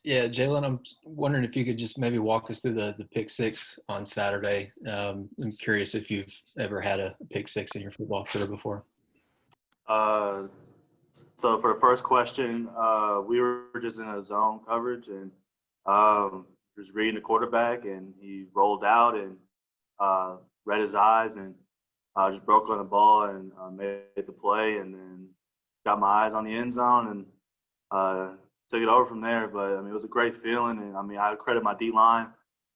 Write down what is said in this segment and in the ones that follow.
Yeah, Jalen, I'm wondering if you could just maybe walk us through the pick six on Saturday. I'm curious if you've ever had a pick six in your football career before. Uh, so for the first question, we were just in a zone coverage and just reading the quarterback, and he rolled out and read his eyes and just broke on the ball and made the play, and then got my eyes on the end zone and took it over from there. But I mean, it was a great feeling, and I mean, I credit my D line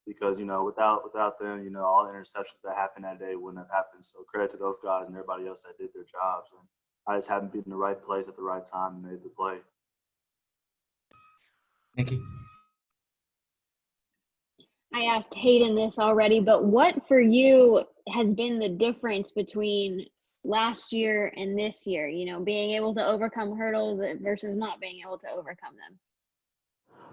because without them, all the interceptions that happened that day wouldn't have happened. So credit to those guys and everybody else that did their jobs. And I just happened to be in the right place at the right time and made the play. Thank you. I asked Hayden this already, but what for you has been the difference between last year and this year, being able to overcome hurdles versus not being able to overcome them?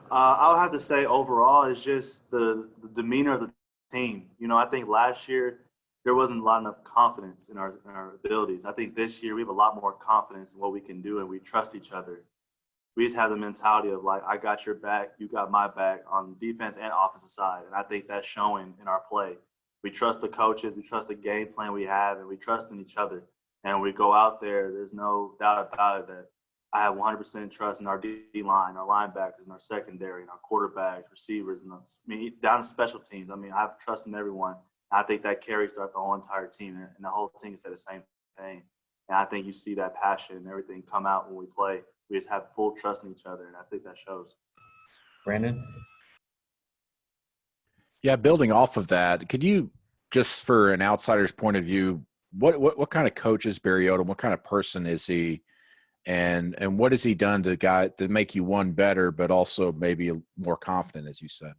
I would have to say overall, it's just the demeanor of the team. I think last year there wasn't a lot of confidence in our abilities. I think this year we have a lot more confidence in what we can do, and we trust each other. We just have the mentality of like, I got your back, you got my back on the defense and offensive side. And I think that's showing in our play. We trust the coaches, we trust the game plan we have, and we trust in each other. And we go out there, there's no doubt about it that I have 100% trust in our D-line, our linebackers, and our secondary, and our quarterbacks, receivers, and down to special teams. I mean, I have trust in everyone. I think that carries throughout the whole entire team, and the whole team said the same thing. And I think you see that passion and everything come out when we play. We just have full trust in each other, and I think that shows. Brandon? Yeah, building off of that, could you, just for an outsider's point of view, what kind of coach is Barry Odom? What kind of person is he? And what has he done to make you one better, but also maybe more confident, as you said?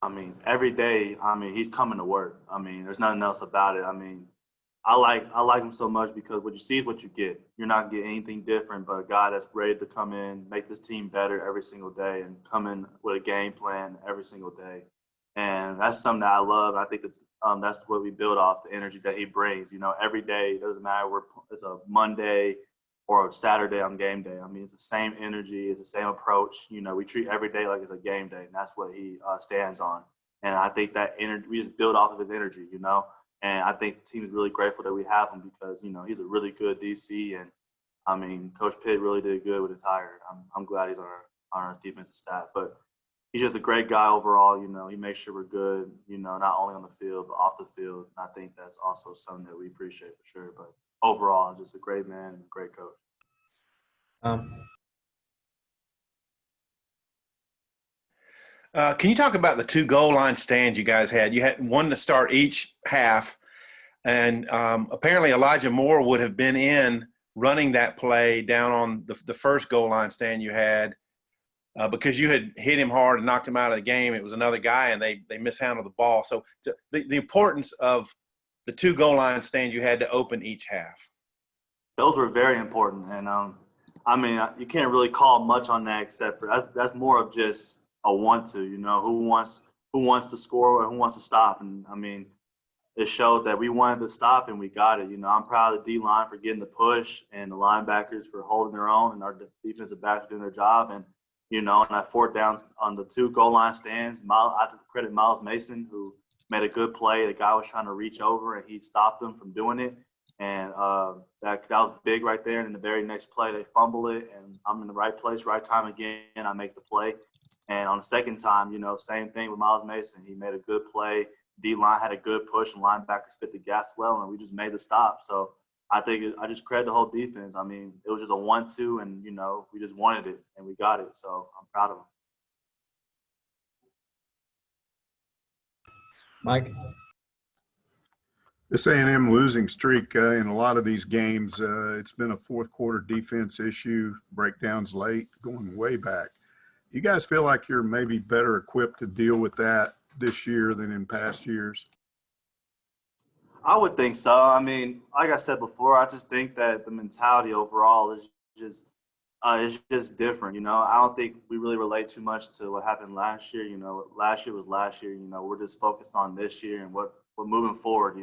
I mean, every day, he's coming to work. I mean, there's nothing else about it. I mean, I like him so much because what you see is what you get. You're not getting anything different but a guy that's ready to come in, make this team better every single day, and come in with a game plan every single day. And that's something that I love. I think that's what we build off, the energy that he brings. Every day, it doesn't matter where it's a Monday or a Saturday on game day. I mean, it's the same energy, it's the same approach. We treat every day like it's a game day, and that's what he stands on. And I think that energy, we just build off of his energy, And I think the team is really grateful that we have him because, he's a really good DC. And, I mean, Coach Pitt really did good with his hire. I'm glad he's on our defensive staff. But he's just a great guy overall. He makes sure we're good, not only on the field, but off the field. And I think that's also something that we appreciate for sure. But overall, just a great man and a great coach. Can you talk about the 2 goal line stands you guys had? You had one to start each half, and apparently Elijah Moore would have been in running that play down on the first goal line stand you had because you had hit him hard and knocked him out of the game. It was another guy, and they mishandled the ball. So the importance of the 2 goal line stands you had to open each half. Those were very important, and you can't really call much on that except for that's more of just a want to, who wants to score or who wants to stop. And I mean, it showed that we wanted to stop and we got it. I'm proud of the D-line for getting the push and the linebackers for holding their own and our defensive backs for doing their job. And, on that 4th down on the 2 goal line stands, I have to credit Miles Mason, who made a good play. The guy was trying to reach over and he stopped him from doing it. And that was big right there. And in the very next play, they fumble it, and I'm in the right place, right time again. I make the play. And on the second time, same thing with Miles Mason. He made a good play. D-line had a good push, and linebackers fit the gas well, and we just made the stop. So I think I just credit the whole defense. I mean, it was just a 1-2, and, we just wanted it, and we got it. So I'm proud of them. Mike? This A&M losing streak in a lot of these games, it's been a fourth quarter defense issue, breakdowns late, going way back. You guys feel like you're maybe better equipped to deal with that this year than in past years? I would think so. I mean, like I said before, I just think that the mentality overall is just different. I don't think we really relate too much to what happened last year. Last year was last year. We're just focused on this year and what we're moving forward.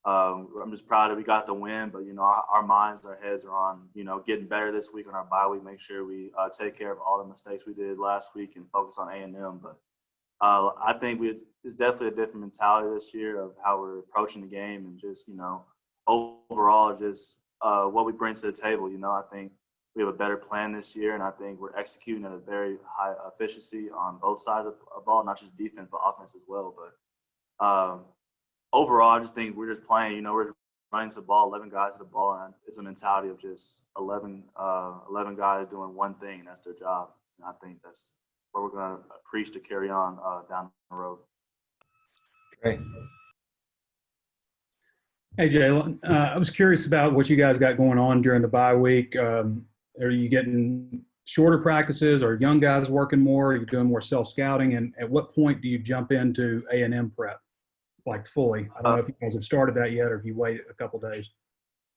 I'm just proud that we got the win, but, our minds, our heads are on, getting better this week on our bye week, make sure we take care of all the mistakes we did last week and focus on A&M. But I think it's definitely a different mentality this year of how we're approaching the game and just, overall just what we bring to the table. I think we have a better plan this year, and I think we're executing at a very high efficiency on both sides of the ball, not just defense, but offense as well. But overall, I just think we're just playing, we're running to the ball, 11 guys to the ball, and it's a mentality of just 11 guys doing one thing, and that's their job. And I think that's what we're going to preach to carry on down the road. Great. Hey, Jalen, I was curious about what you guys got going on during the bye week. Are you getting shorter practices? Are young guys working more? Are you doing more self-scouting? And at what point do you jump into A&M prep, like fully? I don't know if you guys have started that yet or if you wait a couple days.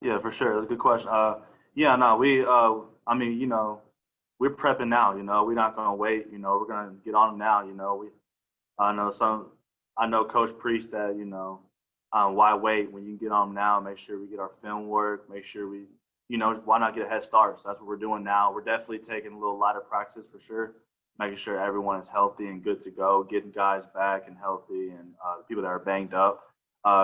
Yeah, for sure. That's a good question. We're prepping now, we're not going to wait, we're going to get on them now, I know Coach preached that, why wait when you can get on them now, make sure we get our film work, make sure we, why not get a head start? So that's what we're doing now. We're definitely taking a little lighter practice for sure, making sure everyone is healthy and good to go, getting guys back and healthy and people that are banged up.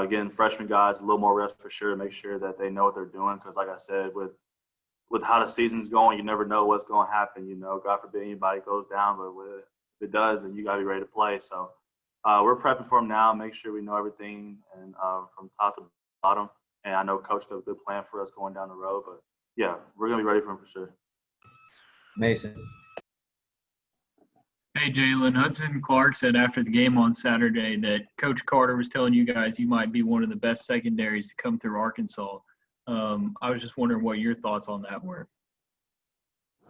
Getting freshman guys a little more rest for sure, make sure that they know what they're doing. Because like I said, with how the season's going, you never know what's going to happen. God forbid anybody goes down, but if it does, then you got to be ready to play. So we're prepping for them now, make sure we know everything and from top to bottom. And I know Coach got a good plan for us going down the road. But, yeah, we're going to be ready for them for sure. Mason. Hey, Jalen. Hudson Clark said after the game on Saturday that Coach Carter was telling you guys you might be one of the best secondaries to come through Arkansas. I was just wondering what your thoughts on that were.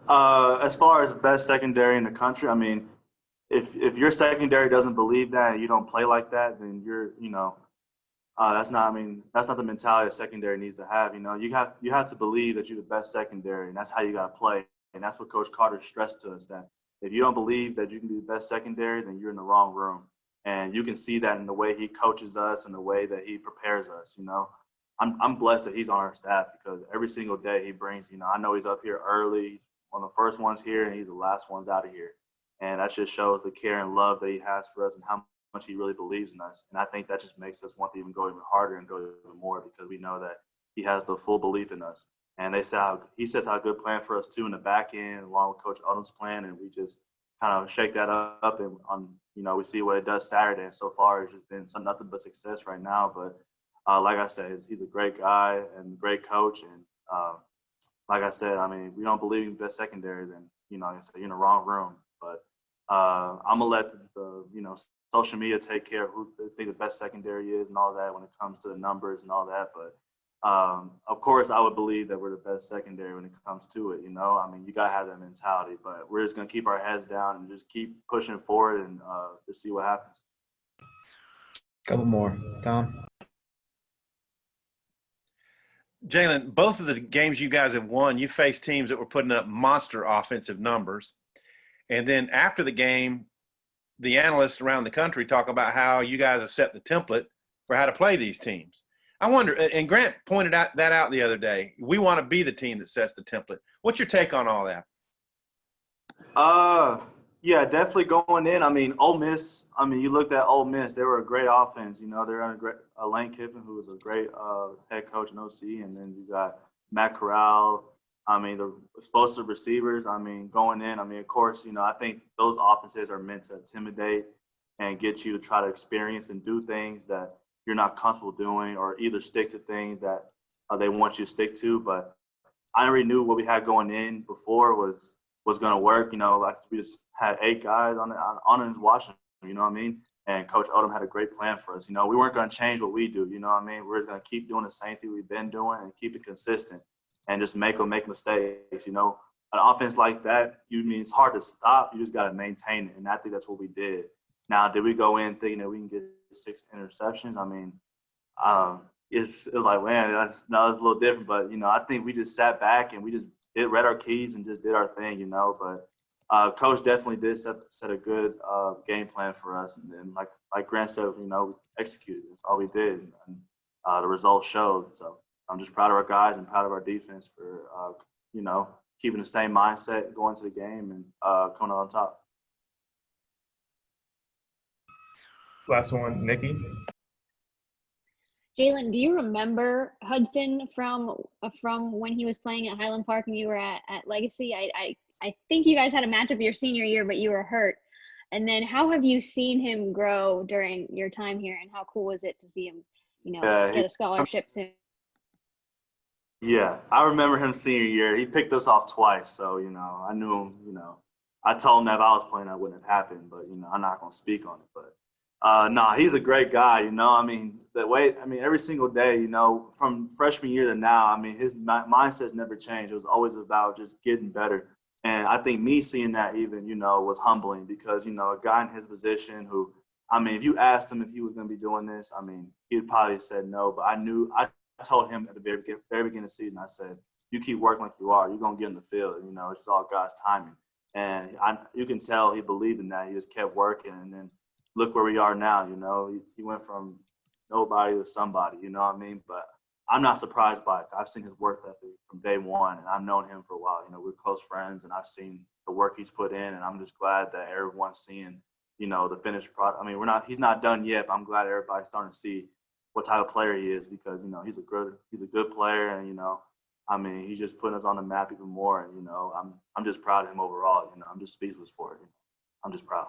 As far as best secondary in the country, I mean, if your secondary doesn't believe that and you don't play like that, then you're, that's not the mentality a secondary needs to have. You have to believe that you're the best secondary, and that's how you got to play. And that's what Coach Carter stressed to us, that if you don't believe that you can be the best secondary, then you're in the wrong room. And you can see that in the way he coaches us and the way that he prepares us. I'm blessed that he's on our staff because every single day he brings, I know he's up here early, he's one of the first ones here, and he's the last ones out of here. And that just shows the care and love that he has for us and how much he really believes in us. And I think that just makes us want to even go even harder and go even more because we know that he has the full belief in us. And he sets out a good plan for us too in the back end, along with Coach Odom's plan, and we just kind of shake that up and we see what it does Saturday. And so far, it's just been nothing but success right now. But like I said, he's a great guy and a great coach. And like I said, we don't believe in best secondary, then you're in the wrong room. But I'm gonna let the social media take care of who they think the best secondary is and all that when it comes to the numbers and all that. But of course, I would believe that we're the best secondary when it comes to it. You got to have that mentality. But we're just going to keep our heads down and just keep pushing forward and just see what happens. Couple more. Tom? Jalen, both of the games you guys have won, you faced teams that were putting up monster offensive numbers. And then after the game, the analysts around the country talk about how you guys have set the template for how to play these teams. I wonder, and Grant pointed that out the other day, we want to be the team that sets the template. What's your take on all that? Yeah, definitely going in. Ole Miss, you looked at Ole Miss, they were a great offense. They're on a great Lane Kiffin, who was a great head coach and OC, and then you got Matt Corral. The explosive receivers, going in. Of course, I think those offenses are meant to intimidate and get you to try to experience and do things that you're not comfortable doing, or either stick to things that they want you to stick to. But I already knew what we had going in before was going to work. We just had 8 guys on and watching, And Coach Odom had a great plan for us. We weren't going to change what we do. We're going to keep doing the same thing we've been doing and keep it consistent and just make mistakes. An offense like that, it's hard to stop. You just got to maintain it. And I think that's what we did. Now, did we go in thinking that we can get 6 interceptions? It was like, man, it's a little different. But, I think we just sat back and we just read our keys and just did our thing, But Coach definitely did set a good game plan for us. And then, like Grant said, we executed. That's all we did. And the results showed. So I'm just proud of our guys and proud of our defense for, keeping the same mindset going to the game and coming out on top. Last one, Nikki. Jalen, do you remember Hudson from when he was playing at Highland Park and you were at Legacy? I think you guys had a matchup your senior year, but you were hurt. And then how have you seen him grow during your time here, and how cool was it to see him, get a scholarship soon? Yeah, I remember him senior year. He picked us off twice, so I knew him. I told him that if I was playing, that wouldn't have happened. But I'm not gonna speak on it. But he's a great guy. Every single day, from freshman year to now, his mindset's never changed. It was always about just getting better. And I think me seeing that even, was humbling because, a guy in his position who, if you asked him if he was going to be doing this, he'd probably said no. But I told him at the very beginning of the season, I said, you keep working like you are, you're going to get in the field. It's just all God's timing. And you can tell he believed in that. He just kept working. And then look where we are now, he went from nobody to somebody, But I'm not surprised by it. I've seen his work ethic from day one, and I've known him for a while. We're close friends, and I've seen the work he's put in, and I'm just glad that everyone's seeing, the finished product. He's not done yet, but I'm glad everybody's starting to see what type of player he is because, he's a good player, and he's just putting us on the map even more. And I'm just proud of him overall. I'm just speechless for it. I'm just proud.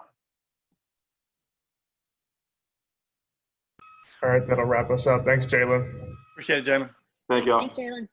All right, that'll wrap us up. Thanks, Jalen. Appreciate it, Jalen. Thank y'all. Thanks, Jalen.